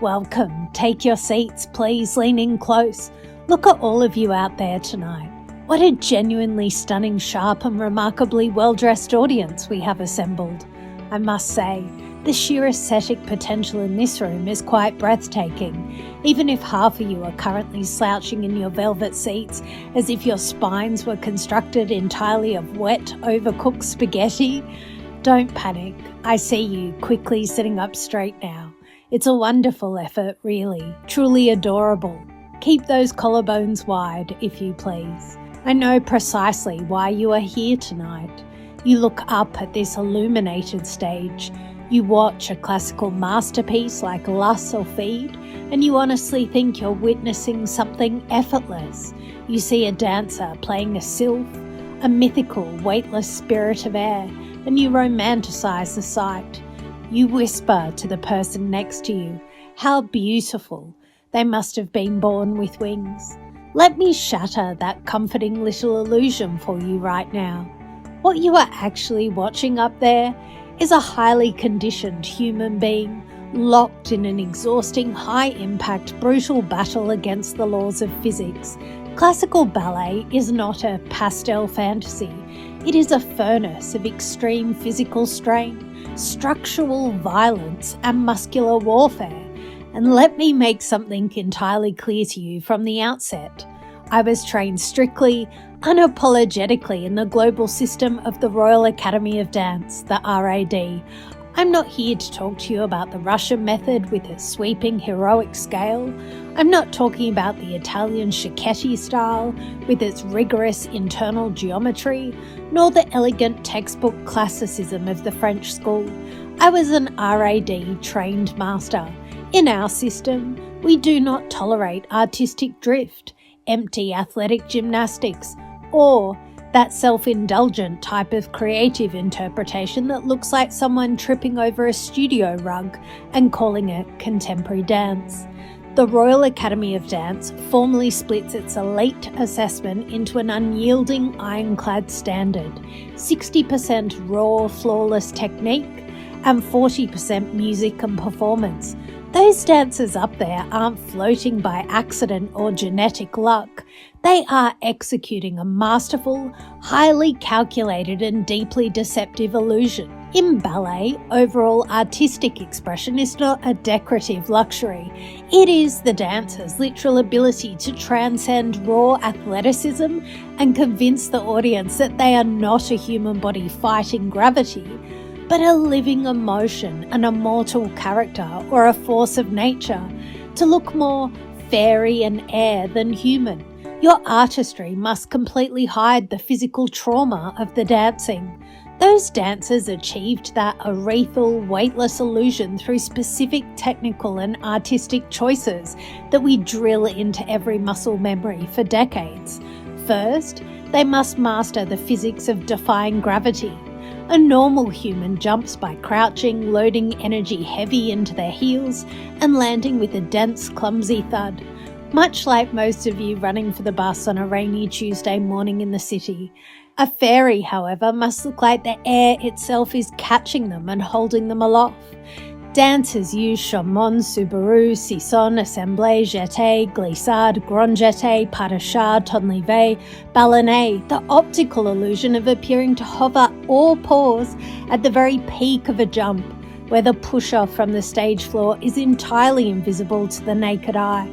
Welcome. Take your seats, please. Lean in close. Look at all of you out there tonight. What a genuinely stunning, sharp and remarkably well-dressed audience we have assembled. I must say, the sheer aesthetic potential in this room is quite breathtaking, even if half of you are currently slouching in your velvet seats as if your spines were constructed entirely of wet, overcooked spaghetti. Don't panic. I see you quickly sitting up straight now. It's a wonderful effort, really, truly adorable. Keep those collarbones wide, if you please. I know precisely why you are here tonight. You look up at this illuminated stage. You watch a classical masterpiece like La Solfège, and you honestly think you're witnessing something effortless. You see a dancer playing a sylph, a mythical, weightless spirit of air, and you romanticize the sight. You whisper to the person next to you, "How beautiful. They must have been born with wings." Let me shatter that comforting little illusion for you right now. What you are actually watching up there is a highly conditioned human being locked in an exhausting, high-impact, brutal battle against the laws of physics. Classical ballet is not a pastel fantasy. It is a furnace of extreme physical strain, structural violence, and muscular warfare. And let me make something entirely clear to you from the outset. I was trained strictly, unapologetically in the global system of the Royal Academy of Dance, the RAD. I'm not here to talk to you about the Russian method with its sweeping heroic scale. I'm not talking about the Italian Cicchetti style with its rigorous internal geometry, nor the elegant textbook classicism of the French school. I was an RAD trained master. In our system, we do not tolerate artistic drift, empty athletic gymnastics, or that self-indulgent type of creative interpretation that looks like someone tripping over a studio rug and calling it contemporary dance. The Royal Academy of Dance formally splits its elite assessment into an unyielding ironclad standard, 60% raw, flawless technique and 40% music and performance. Those dancers up there aren't floating by accident or genetic luck. They are executing a masterful, highly calculated and deeply deceptive illusion. In ballet, overall artistic expression is not a decorative luxury. It is the dancer's literal ability to transcend raw athleticism and convince the audience that they are not a human body fighting gravity, but a living emotion, an immortal character, or a force of nature, to look more fairy and air than human. Your artistry must completely hide the physical trauma of the dancing. Those dancers achieved that ethereal, weightless illusion through specific technical and artistic choices that we drill into every muscle memory for decades. First, they must master the physics of defying gravity. A normal human jumps by crouching, loading energy heavy into their heels and landing with a dense, clumsy thud. Much like most of you running for the bus on a rainy Tuesday morning in the city. A fairy, however, must look like the air itself is catching them and holding them aloft. Dancers use chamois, Subaru, Sisson, Assemblée, Jeté, Glissade, Grand Jeté, Pas de Chat, Tonlevé, Ballon, the optical illusion of appearing to hover or pause at the very peak of a jump, where the push-off from the stage floor is entirely invisible to the naked eye.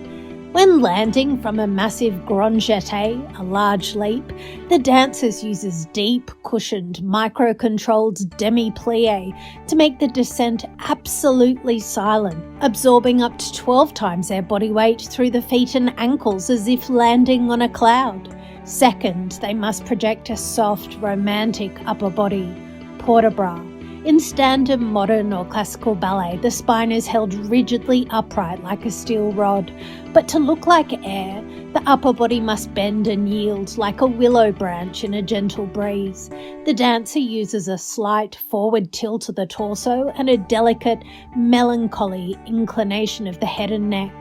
When landing from a massive grand jeté, a large leap, the dancers uses deep, cushioned, micro-controlled demi-plie to make the descent absolutely silent, absorbing up to 12 times their body weight through the feet and ankles as if landing on a cloud. Second, they must project a soft, romantic upper body, port de bras. In standard modern or classical ballet, the spine is held rigidly upright like a steel rod, but to look like air, the upper body must bend and yield like a willow branch in a gentle breeze. The dancer uses a slight forward tilt of the torso and a delicate, melancholy inclination of the head and neck.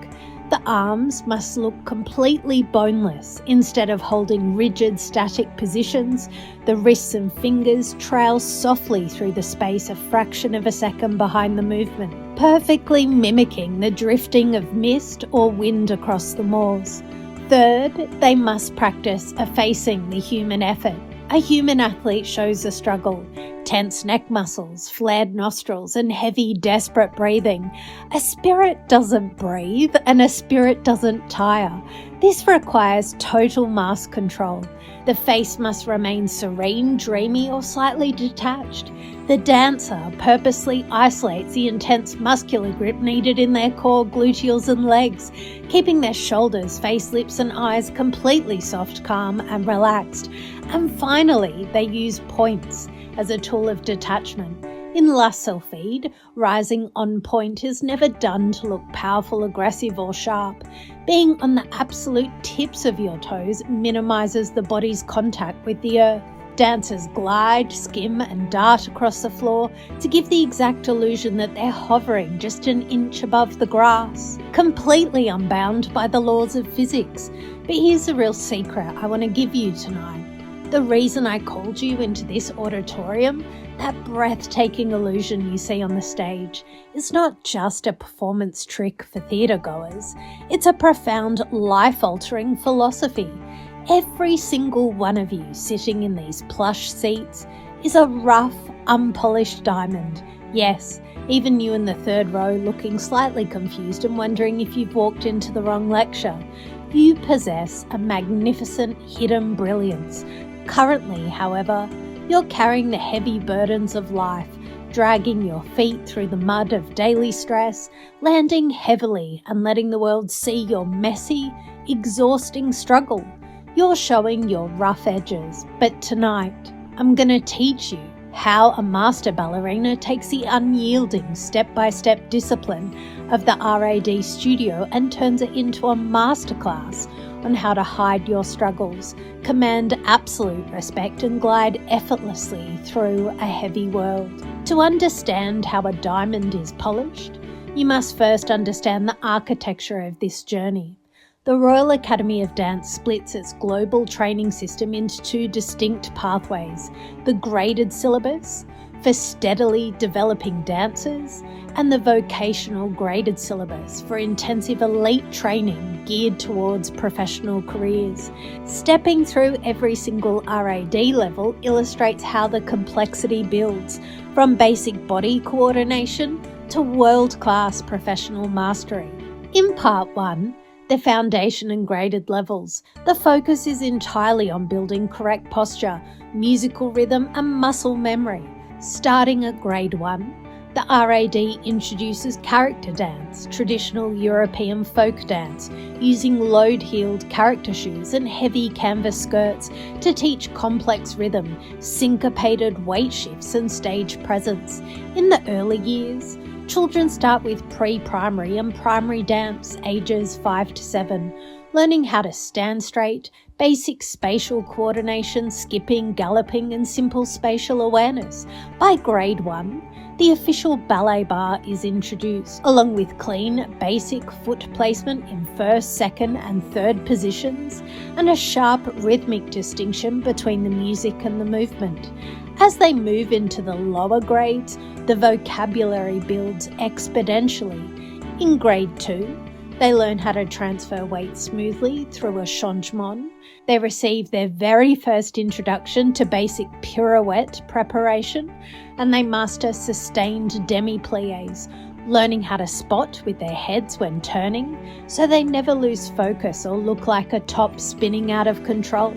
The arms must look completely boneless. Instead of holding rigid, static positions, the wrists and fingers trail softly through the space a fraction of a second behind the movement, perfectly mimicking the drifting of mist or wind across the moors. Third, they must practice effacing the human effort. A human athlete shows the struggle, tense neck muscles, flared nostrils, and heavy, desperate breathing. A spirit doesn't breathe, and a spirit doesn't tire. This requires total mask control. The face must remain serene, dreamy, or slightly detached. The dancer purposely isolates the intense muscular grip needed in their core, gluteals, and legs, keeping their shoulders, face, lips, and eyes completely soft, calm, and relaxed. And finally, they use points as a tool of detachment. In La Sylphide, rising on point is never done to look powerful, aggressive, or sharp. Being on the absolute tips of your toes minimizes the body's contact with the earth. Dancers glide, skim, and dart across the floor to give the exact illusion that they're hovering just an inch above the grass, completely unbound by the laws of physics. But here's the real secret I want to give you tonight. The reason I called you into this auditorium, that breathtaking illusion you see on the stage, is not just a performance trick for theatre goers. It's a profound, life-altering philosophy. Every single one of you sitting in these plush seats is a rough, unpolished diamond. Yes, even you in the third row looking slightly confused and wondering if you've walked into the wrong lecture. You possess a magnificent hidden brilliance. Currently, however, you're carrying the heavy burdens of life, dragging your feet through the mud of daily stress, landing heavily and letting the world see your messy, exhausting struggle. You're showing your rough edges, but tonight I'm going to teach you how a master ballerina takes the unyielding step-by-step discipline of the RAD studio and turns it into a masterclass on how to hide your struggles, command absolute respect, and glide effortlessly through a heavy world. To understand how a diamond is polished, you must first understand the architecture of this journey. The Royal Academy of Dance splits its global training system into two distinct pathways: the graded syllabus for steadily developing dancers, and the vocational graded syllabus for intensive elite training geared towards professional careers. Stepping through every single RAD level illustrates how the complexity builds, from basic body coordination to world-class professional mastery. In Part 1, the foundation and graded levels, the focus is entirely on building correct posture, musical rhythm, and muscle memory. Starting at Grade 1, the RAD introduces character dance, traditional European folk dance, using load-heeled character shoes and heavy canvas skirts to teach complex rhythm, syncopated weight shifts, and stage presence. In the early years, children start with pre-primary and primary dance, ages 5 to 7, learning how to stand straight, basic spatial coordination, skipping, galloping, and simple spatial awareness. By Grade 1, the official ballet bar is introduced, along with clean, basic foot placement in first, second, and third positions, and a sharp rhythmic distinction between the music and the movement. As they move into the lower grades, the vocabulary builds exponentially. In Grade 2, they learn how to transfer weight smoothly through a changement. They receive their very first introduction to basic pirouette preparation, and they master sustained demi-pliés, learning how to spot with their heads when turning, so they never lose focus or look like a top spinning out of control.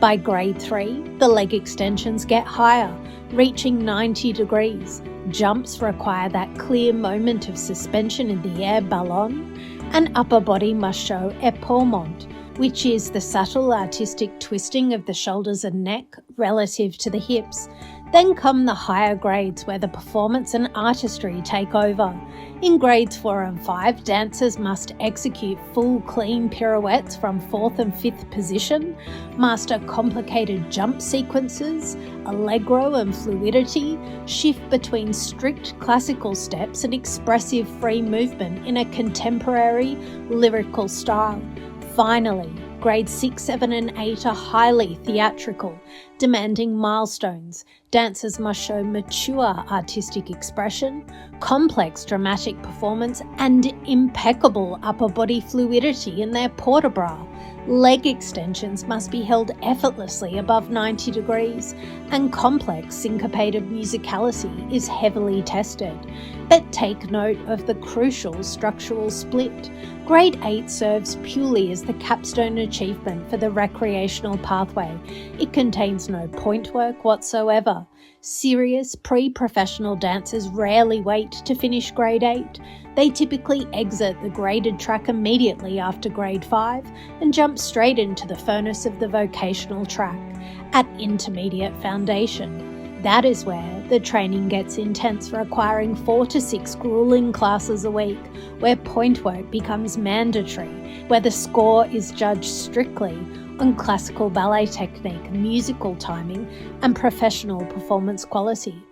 By Grade 3, the leg extensions get higher, reaching 90 degrees. Jumps require that clear moment of suspension in the air, Ballon, and upper body must show épaulement, which is the subtle artistic twisting of the shoulders and neck relative to the hips. Then come the higher grades where the performance and artistry take over. In grades 4 and 5, dancers must execute full clean pirouettes from 4th and 5th position, master complicated jump sequences, allegro and fluidity, shift between strict classical steps and expressive free movement in a contemporary lyrical style. Finally, grades 6, 7 and 8 are highly theatrical, demanding milestones. Dancers must show mature artistic expression, complex dramatic performance, and impeccable upper body fluidity in their port de bras. Leg extensions must be held effortlessly above 90 degrees, and complex syncopated musicality is heavily tested. But take note of the crucial structural split. Grade 8 serves purely as the capstone achievement for the recreational pathway. It contains no point work whatsoever. Serious pre-professional dancers rarely wait to finish grade 8. They typically exit the graded track immediately after grade 5 and jump straight into the furnace of the vocational track at intermediate foundation. That is where the training gets intense, requiring 4 to 6 grueling classes a week, where point work becomes mandatory, where the score is judged strictly on classical ballet technique, musical timing, and professional performance quality.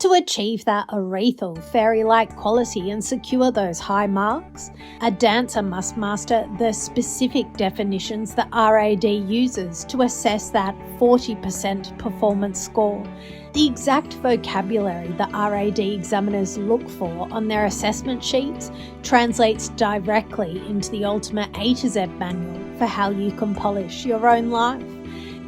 To achieve that ethereal, fairy-like quality and secure those high marks, a dancer must master the specific definitions that RAD uses to assess that 40% performance score. The exact vocabulary that RAD examiners look for on their assessment sheets translates directly into the ultimate A to Z manual for how you can polish your own life.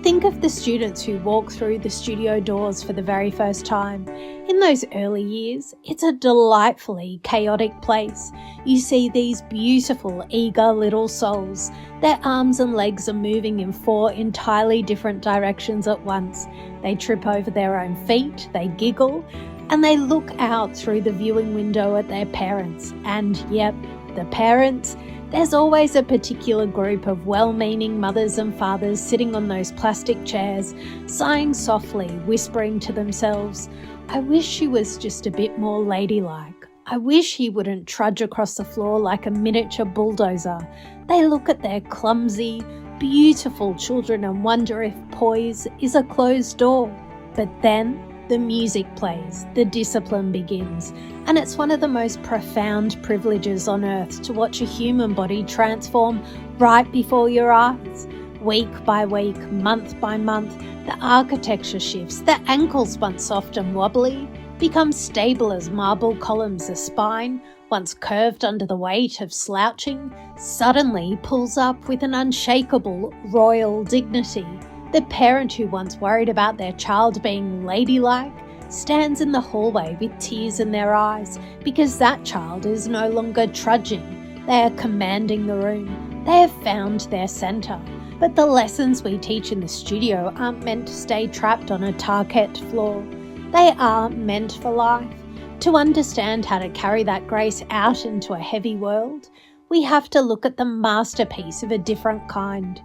Think of the students who walk through the studio doors for the very first time. In those early years, it's a delightfully chaotic place. You see these beautiful, eager little souls. Their arms and legs are moving in 4 entirely different directions at once. They trip over their own feet, they giggle, and they look out through the viewing window at their parents. And yep, the parents. There's always a particular group of well-meaning mothers and fathers sitting on those plastic chairs, sighing softly, whispering to themselves, "I wish she was just a bit more ladylike. I wish he wouldn't trudge across the floor like a miniature bulldozer." They look at their clumsy, beautiful children and wonder if poise is a closed door. But then the music plays, the discipline begins, and it's one of the most profound privileges on earth to watch a human body transform right before your eyes. Week by week, month by month, the architecture shifts. The ankles, once soft and wobbly, become stable as marble columns. The spine, once curved under the weight of slouching, suddenly pulls up with an unshakable royal dignity. The parent who once worried about their child being ladylike stands in the hallway with tears in their eyes because that child is no longer trudging. They are commanding the room. They have found their centre. But the lessons we teach in the studio aren't meant to stay trapped on a parquet floor. They are meant for life. To understand how to carry that grace out into a heavy world, we have to look at the masterpiece of a different kind.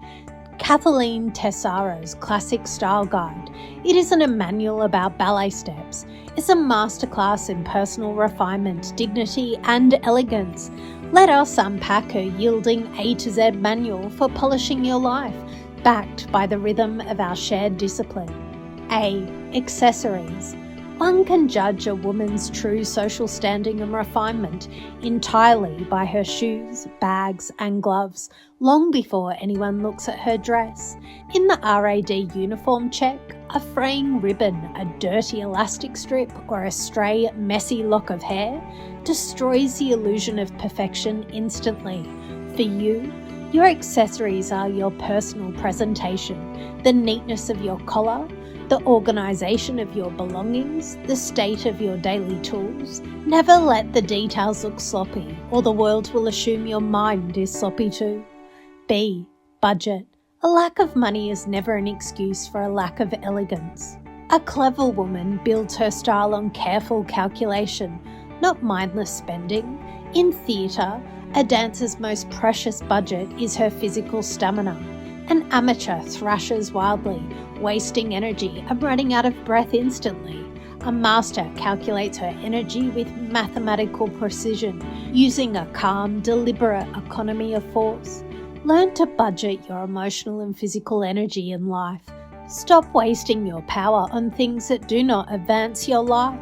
Kathleen Tessaro's Classic Style Guide. It isn't a manual about ballet steps. It's a masterclass in personal refinement, dignity, and elegance. Let us unpack her yielding A to Z manual for polishing your life, backed by the rhythm of our shared discipline. A. Accessories. One can judge a woman's true social standing and refinement entirely by her shoes, bags, and gloves, long before anyone looks at her dress. In the RAD uniform check, a fraying ribbon, a dirty elastic strip, or a stray, messy lock of hair destroys the illusion of perfection instantly. For you, your accessories are your personal presentation, the neatness of your collar, the organisation of your belongings, the state of your daily tools. Never let the details look sloppy, or the world will assume your mind is sloppy too. B. Budget. A lack of money is never an excuse for a lack of elegance. A clever woman builds her style on careful calculation, not mindless spending. In theatre, a dancer's most precious budget is her physical stamina. An amateur thrashes wildly, wasting energy and running out of breath instantly. A master calculates her energy with mathematical precision, using a calm, deliberate economy of force. Learn to budget your emotional and physical energy in life. Stop wasting your power on things that do not advance your life.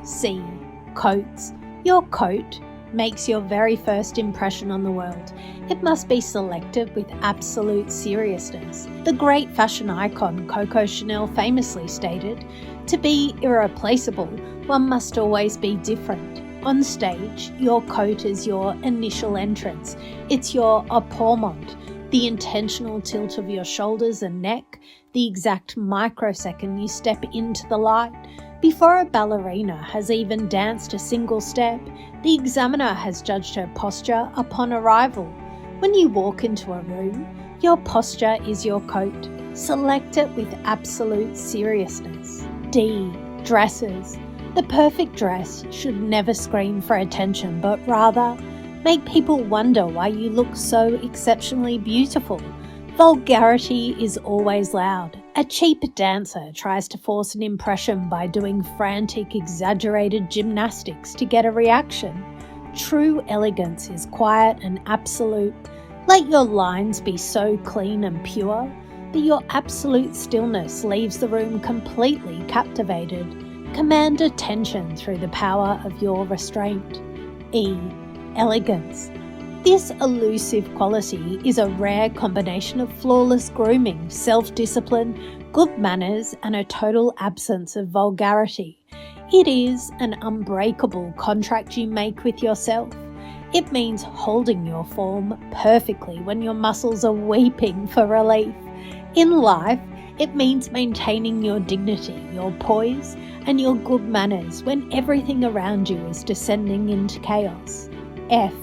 C. Coats. Your coat makes your very first impression on the world. It must be selected with absolute seriousness. The great fashion icon Coco Chanel famously stated, "To be irreplaceable, one must always be different." On stage, your coat is your initial entrance. It's your apportment, the intentional tilt of your shoulders and neck, the exact microsecond you step into the light. Before a ballerina has even danced a single step, the examiner has judged her posture upon arrival. When you walk into a room, your posture is your coat. Select it with absolute seriousness. D. Dresses. The perfect dress should never scream for attention, but rather make people wonder why you look so exceptionally beautiful. Vulgarity is always loud. A cheap dancer tries to force an impression by doing frantic, exaggerated gymnastics to get a reaction. True elegance is quiet and absolute. Let your lines be so clean and pure that your absolute stillness leaves the room completely captivated. Command attention through the power of your restraint. E. Elegance. This elusive quality is a rare combination of flawless grooming, self-discipline, good manners, and a total absence of vulgarity. It is an unbreakable contract you make with yourself. It means holding your form perfectly when your muscles are weeping for relief. In life, it means maintaining your dignity, your poise, and your good manners when everything around you is descending into chaos. F.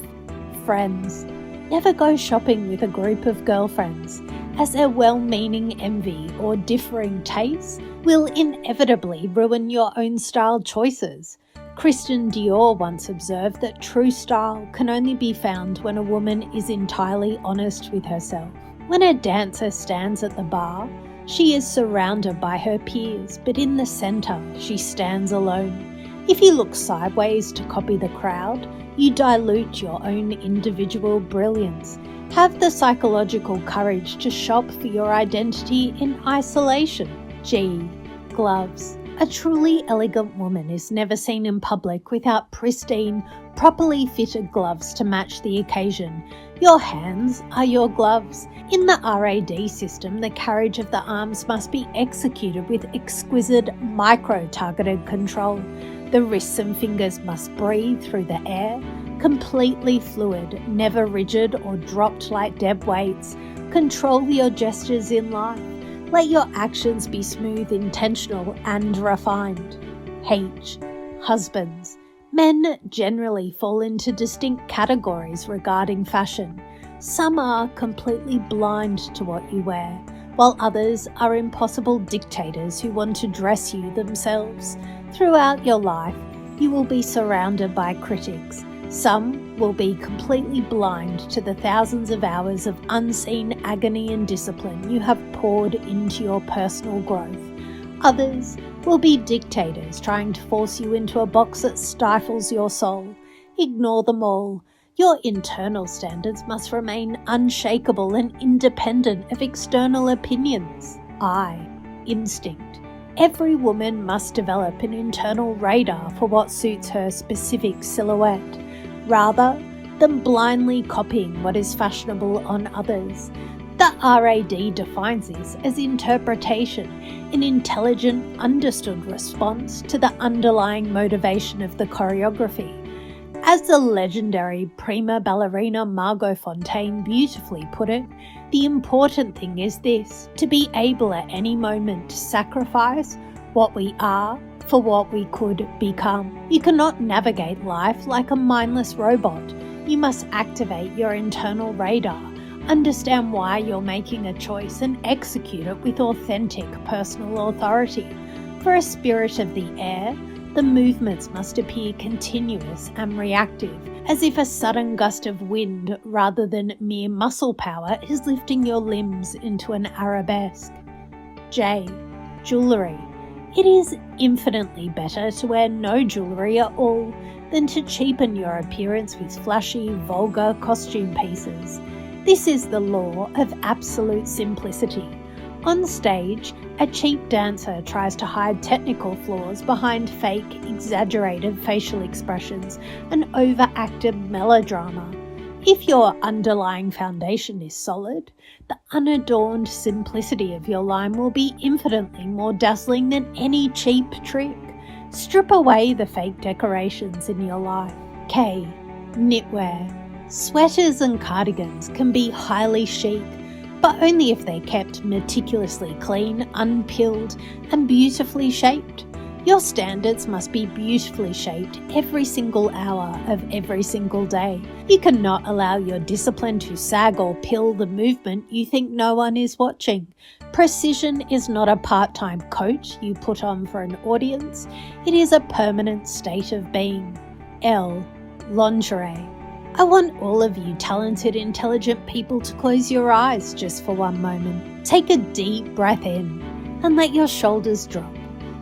Friends. Never go shopping with a group of girlfriends, as their well-meaning envy or differing tastes will inevitably ruin your own style choices. Christian Dior once observed that true style can only be found when a woman is entirely honest with herself. When a dancer stands at the bar, she is surrounded by her peers, but in the center, she stands alone. If you look sideways to copy the crowd, you dilute your own individual brilliance. Have the psychological courage to shop for your identity in isolation. G. Gloves. A truly elegant woman is never seen in public without pristine, properly fitted gloves to match the occasion. Your hands are your gloves. In the RAD system, the carriage of the arms must be executed with exquisite, micro-targeted control. The wrists and fingers must breathe through the air, completely fluid, never rigid or dropped like dead weights. Control your gestures in life. Let your actions be smooth, intentional, and refined. H. Husbands. Men generally fall into distinct categories regarding fashion. Some are completely blind to what you wear, while others are impossible dictators who want to dress you themselves. Throughout your life, you will be surrounded by critics. Some will be completely blind to the thousands of hours of unseen agony and discipline you have poured into your personal growth. Others will be dictators trying to force you into a box that stifles your soul. Ignore them all. Your internal standards must remain unshakable and independent of external opinions. I. Instinct. Every woman must develop an internal radar for what suits her specific silhouette, rather than blindly copying what is fashionable on others. The RAD defines this as interpretation, an intelligent, understood response to the underlying motivation of the choreography. As the legendary prima ballerina Margot Fonteyn beautifully put it, the important thing is this: to be able at any moment to sacrifice what we are for what we could become. You cannot navigate life like a mindless robot. You must activate your internal radar, understand why you're making a choice, and execute it with authentic personal authority. For a spirit of the air, the movements must appear continuous and reactive, as if a sudden gust of wind rather than mere muscle power is lifting your limbs into an arabesque. J. Jewellery. It is infinitely better to wear no jewellery at all than to cheapen your appearance with flashy, vulgar costume pieces. This is the law of absolute simplicity. On stage, a cheap dancer tries to hide technical flaws behind fake, exaggerated facial expressions and overacted melodrama. If your underlying foundation is solid, the unadorned simplicity of your line will be infinitely more dazzling than any cheap trick. Strip away the fake decorations in your life. K. Knitwear. Sweaters and cardigans can be highly chic, but only if they're kept meticulously clean, unpilled, and beautifully shaped. Your standards must be beautifully shaped every single hour of every single day. You cannot allow your discipline to sag or pill the movement you think no one is watching. Precision is not a part-time coat you put on for an audience. It is a permanent state of being. L. Lingerie. I want all of you talented, intelligent people to close your eyes just for one moment. Take a deep breath in and let your shoulders drop.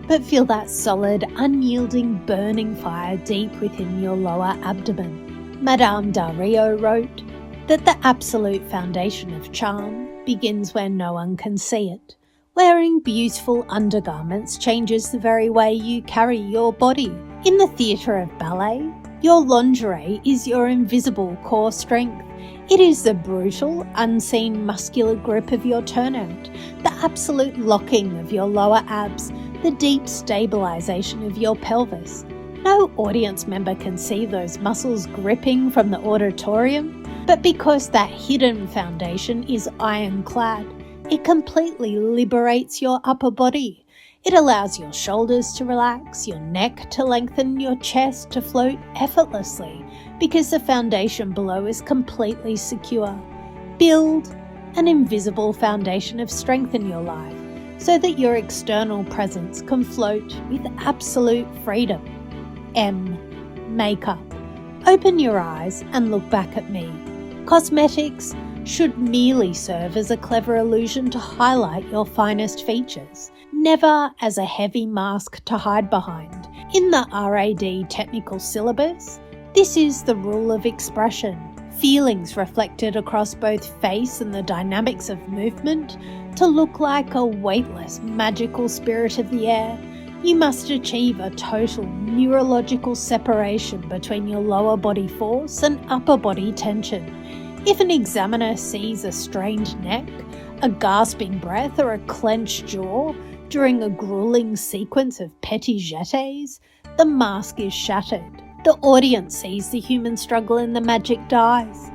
But feel that solid, unyielding, burning fire deep within your lower abdomen. Madame Dario wrote that the absolute foundation of charm begins where no one can see it. Wearing beautiful undergarments changes the very way you carry your body. In the theatre of ballet, your lingerie is your invisible core strength. It is the brutal, unseen muscular grip of your turnout, the absolute locking of your lower abs, the deep stabilisation of your pelvis. No audience member can see those muscles gripping from the auditorium, but because that hidden foundation is ironclad, it completely liberates your upper body. It allows your shoulders to relax, your neck to lengthen, your chest to float effortlessly, because the foundation below is completely secure. Build an invisible foundation of strength in your life, so that your external presence can float with absolute freedom. M. Makeup. Open your eyes and look back at me. Cosmetics should merely serve as a clever illusion to highlight your finest features, never as a heavy mask to hide behind. In the RAD technical syllabus, this is the rule of expression. Feelings reflected across both face and the dynamics of movement to look like a weightless, magical spirit of the air. You must achieve a total neurological separation between your lower body force and upper body tension. If an examiner sees a strained neck, a gasping breath, or a clenched jaw during a grueling sequence of petit jetés, the mask is shattered. The audience sees the human struggle and the magic dies.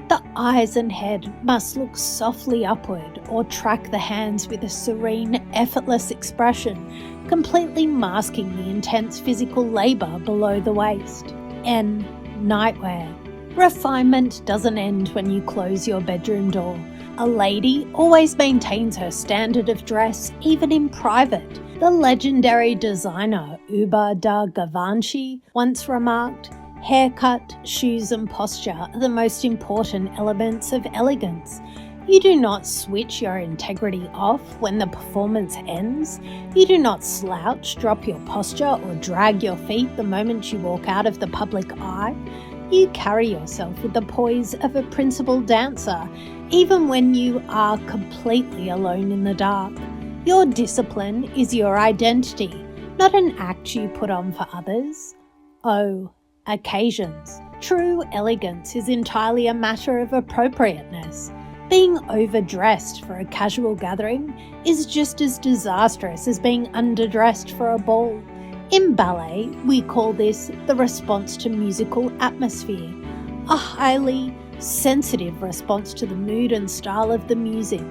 The eyes and head must look softly upward or track the hands with a serene, effortless expression, completely masking the intense physical labour below the waist. N. Nightwear. Refinement doesn't end when you close your bedroom door. A lady always maintains her standard of dress, even in private. The legendary designer Uba da Givenchy once remarked, "Haircut, shoes and posture are the most important elements of elegance. You do not switch your integrity off when the performance ends. You do not slouch, drop your posture or drag your feet the moment you walk out of the public eye. You carry yourself with the poise of a principled dancer, even when you are completely alone in the dark. Your discipline is your identity, not an act you put on for others." O. Occasions. True elegance is entirely a matter of appropriateness. Being overdressed for a casual gathering is just as disastrous as being underdressed for a ball. In ballet, we call this the response to musical atmosphere, a highly sensitive response to the mood and style of the music.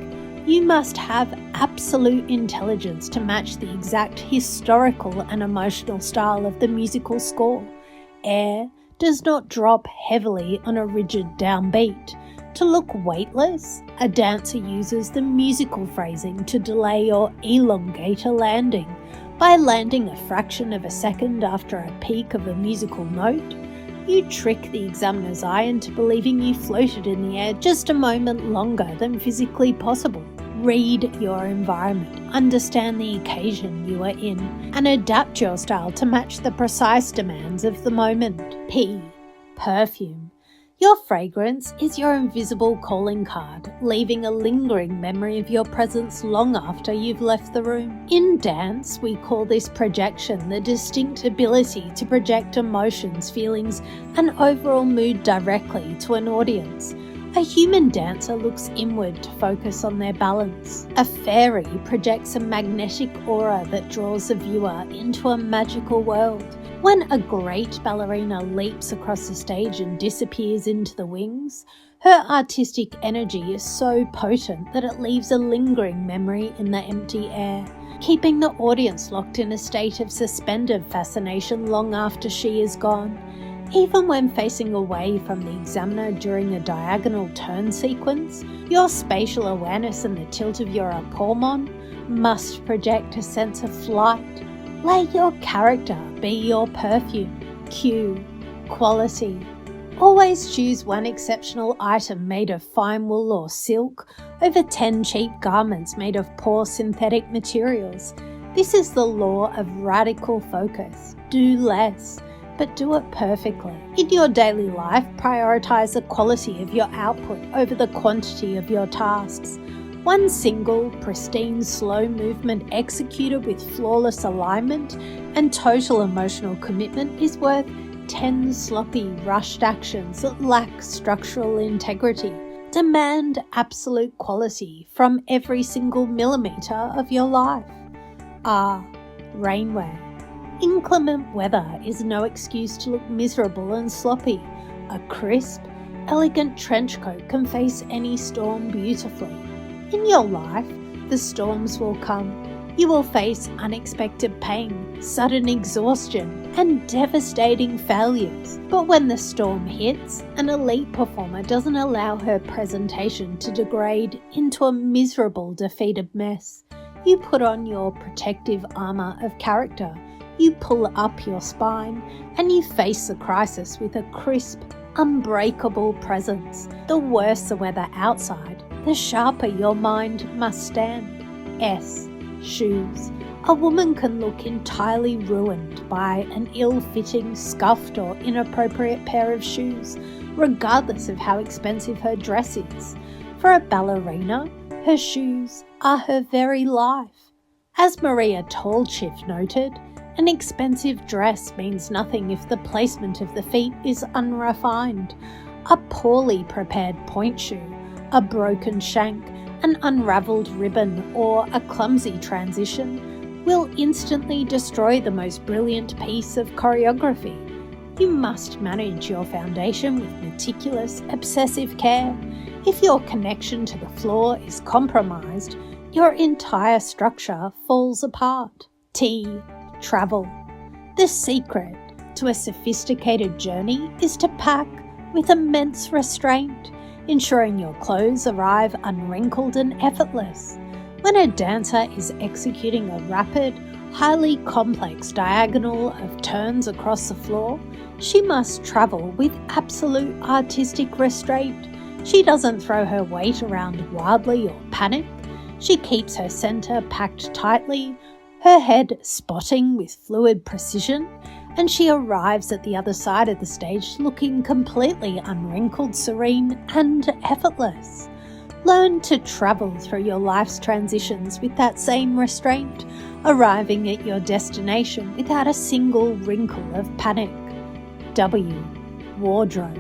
You must have absolute intelligence to match the exact historical and emotional style of the musical score. Air does not drop heavily on a rigid downbeat. To look weightless, a dancer uses the musical phrasing to delay or elongate a landing. By landing a fraction of a second after a peak of a musical note, You trick the examiner's eye into believing you floated in the air just a moment longer than physically possible. Read your environment, understand the occasion you are in, and adapt your style to match the precise demands of the moment. P. Perfume. Your fragrance is your invisible calling card, leaving a lingering memory of your presence long after you've left the room. In dance, we call this projection the distinct ability to project emotions, feelings, and overall mood directly to an audience. A human dancer looks inward to focus on their balance. A fairy projects a magnetic aura that draws the viewer into a magical world. When a great ballerina leaps across the stage and disappears into the wings, her artistic energy is so potent that it leaves a lingering memory in the empty air, keeping the audience locked in a state of suspended fascination long after she is gone. Even when facing away from the examiner during a diagonal turn sequence, your spatial awareness and the tilt of your apportment must project a sense of flight. Let your character be your perfume. Q. Quality. Always choose one exceptional item made of fine wool or silk over 10 cheap garments made of poor synthetic materials. This is the law of radical focus. Do less, but do it perfectly. In your daily life, prioritize the quality of your output over the quantity of your tasks. One single, pristine, slow movement executed with flawless alignment and total emotional commitment is worth 10 sloppy, rushed actions that lack structural integrity. Demand absolute quality from every single millimetre of your life. R. Rainwear. Inclement weather is no excuse to look miserable and sloppy. A crisp, elegant trench coat can face any storm beautifully. In your life, the storms will come. You will face unexpected pain, sudden exhaustion, and devastating failures. But when the storm hits, an elite performer doesn't allow her presentation to degrade into a miserable, defeated mess. You put on your protective armour of character. You pull up your spine, and you face the crisis with a crisp, unbreakable presence. The worse the weather outside, the sharper your mind must stand. S. Shoes. A woman can look entirely ruined by an ill-fitting, scuffed or inappropriate pair of shoes, regardless of how expensive her dress is. For a ballerina, her shoes are her very life. As Maria Tolschiff noted, an expensive dress means nothing if the placement of the feet is unrefined. A poorly prepared point shoe, a broken shank, an unravelled ribbon, or a clumsy transition will instantly destroy the most brilliant piece of choreography. You must manage your foundation with meticulous, obsessive care. If your connection to the floor is compromised, your entire structure falls apart. T. Travel. The secret to a sophisticated journey is to pack with immense restraint, ensuring your clothes arrive unwrinkled and effortless. When a dancer is executing a rapid, highly complex diagonal of turns across the floor, she must travel with absolute artistic restraint. She doesn't throw her weight around wildly or panic. She keeps her centre packed tightly, her head spotting with fluid precision, and she arrives at the other side of the stage looking completely unwrinkled, serene, and effortless. Learn to travel through your life's transitions with that same restraint, arriving at your destination without a single wrinkle of panic. W. Wardrobe.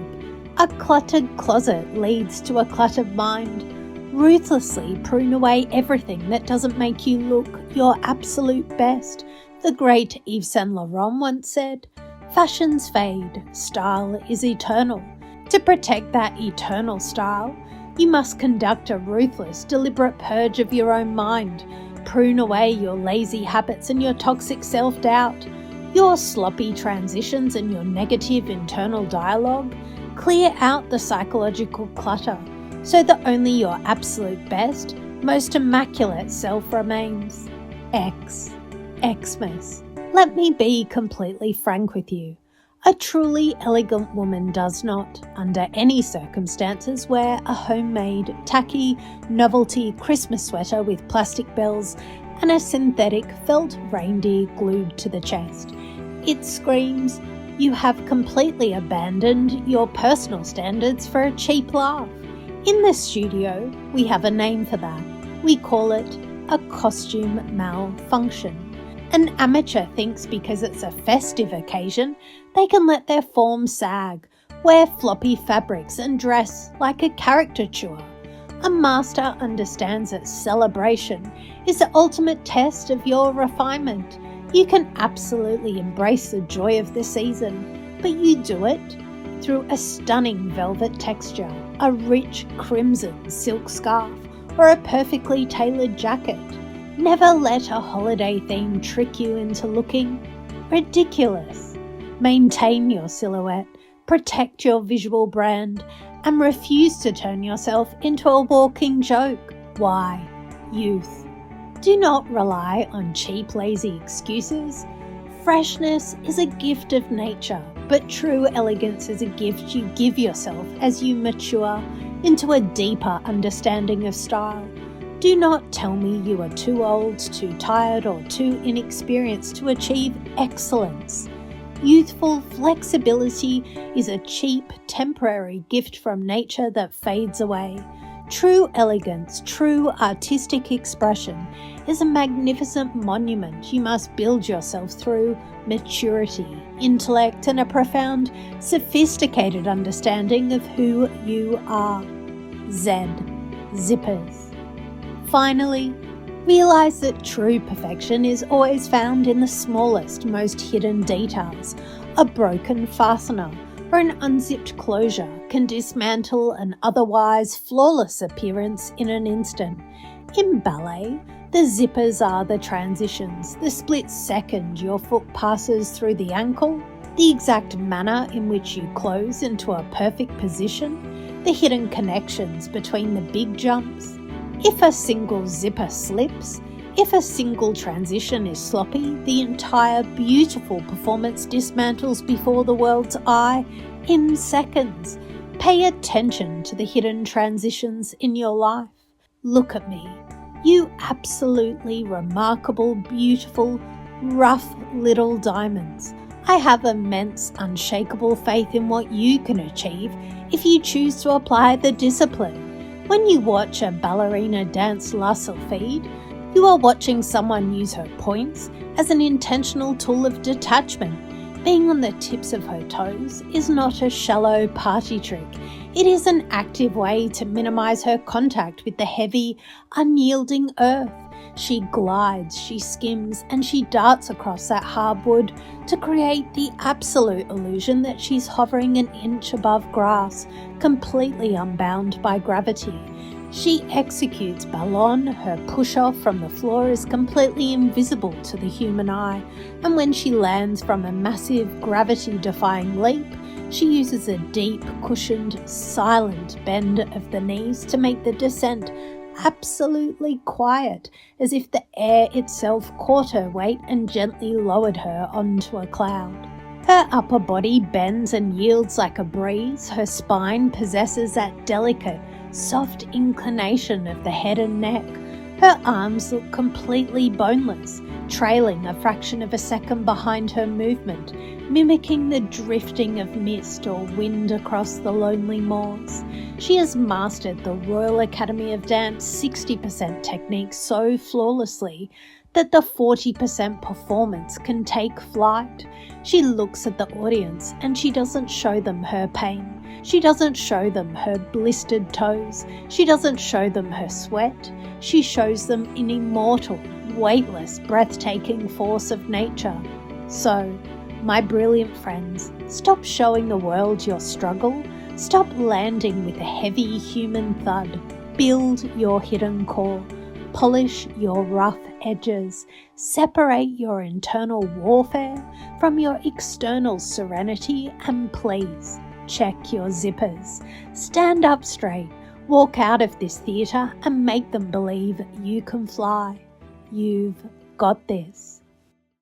A cluttered closet leads to a cluttered mind. Ruthlessly prune away everything that doesn't make you look your absolute best. The great Yves Saint Laurent once said, "Fashions fade, style is eternal." To protect that eternal style, you must conduct a ruthless, deliberate purge of your own mind. Prune away your lazy habits and your toxic self-doubt, your sloppy transitions and your negative internal dialogue. Clear out the psychological clutter so that only your absolute best, most immaculate self remains. X. Xmas. Let me be completely frank with you. A truly elegant woman does not, under any circumstances, wear a homemade, tacky, novelty Christmas sweater with plastic bells and a synthetic felt reindeer glued to the chest. It screams, you have completely abandoned your personal standards for a cheap laugh. In the studio, we have a name for that. We call it a costume malfunction. An amateur thinks because it's a festive occasion, they can let their form sag, wear floppy fabrics and dress like a caricature. A master understands that celebration is the ultimate test of your refinement. You can absolutely embrace the joy of the season, but you do it through a stunning velvet texture, a rich crimson silk scarf, or a perfectly tailored jacket. Never let a holiday theme trick you into looking ridiculous. Maintain your silhouette, protect your visual brand, and refuse to turn yourself into a walking joke. Why? Youth. Do not rely on cheap, lazy excuses. Freshness is a gift of nature, but true elegance is a gift you give yourself as you mature into a deeper understanding of style. Do not tell me you are too old, too tired, or too inexperienced to achieve excellence. Youthful flexibility is a cheap, temporary gift from nature that fades away. True elegance, true artistic expression is a magnificent monument you must build yourself through maturity, intellect, and a profound, sophisticated understanding of who you are. Z. Zippers. Finally, realize that true perfection is always found in the smallest, most hidden details. A broken fastener or an unzipped closure can dismantle an otherwise flawless appearance in an instant. In ballet, the zippers are the transitions, the split second your foot passes through the ankle, the exact manner in which you close into a perfect position, the hidden connections between the big jumps. If a single zipper slips, if a single transition is sloppy, the entire beautiful performance dismantles before the world's eye in seconds. Pay attention to the hidden transitions in your life. Look at me. You absolutely remarkable, beautiful, rough little diamonds. I have immense, unshakable faith in what you can achieve if you choose to apply the discipline. When you watch a ballerina dance la solfège, you are watching someone use her points as an intentional tool of detachment. Being on the tips of her toes is not a shallow party trick. It is an active way to minimize her contact with the heavy, unyielding earth. She glides, she skims, and she darts across that hardwood to create the absolute illusion that she's hovering an inch above grass, completely unbound by gravity. She executes Ballon. Her push-off from the floor is completely invisible to the human eye, and when she lands from a massive gravity-defying leap, she uses a deep, cushioned, silent bend of the knees to make the descent absolutely quiet, as if the air itself caught her weight and gently lowered her onto a cloud. Her upper body bends and yields like a breeze. Her spine possesses that delicate, soft inclination of the head and neck. Her arms look completely boneless, trailing a fraction of a second behind her movement, mimicking the drifting of mist or wind across the lonely moors. She has mastered the Royal Academy of Dance 60% technique so flawlessly that the 40% performance can take flight. She looks at the audience and she doesn't show them her pain. She doesn't show them her blistered toes. She doesn't show them her sweat. She shows them an immortal, weightless, breathtaking force of nature. So, my brilliant friends, stop showing the world your struggle. Stop landing with a heavy human thud. Build your hidden core. Polish your rough edges. Separate your internal warfare from your external serenity, and please check your zippers. Stand up straight. Walk out of this theatre and make them believe you can fly. You've got this.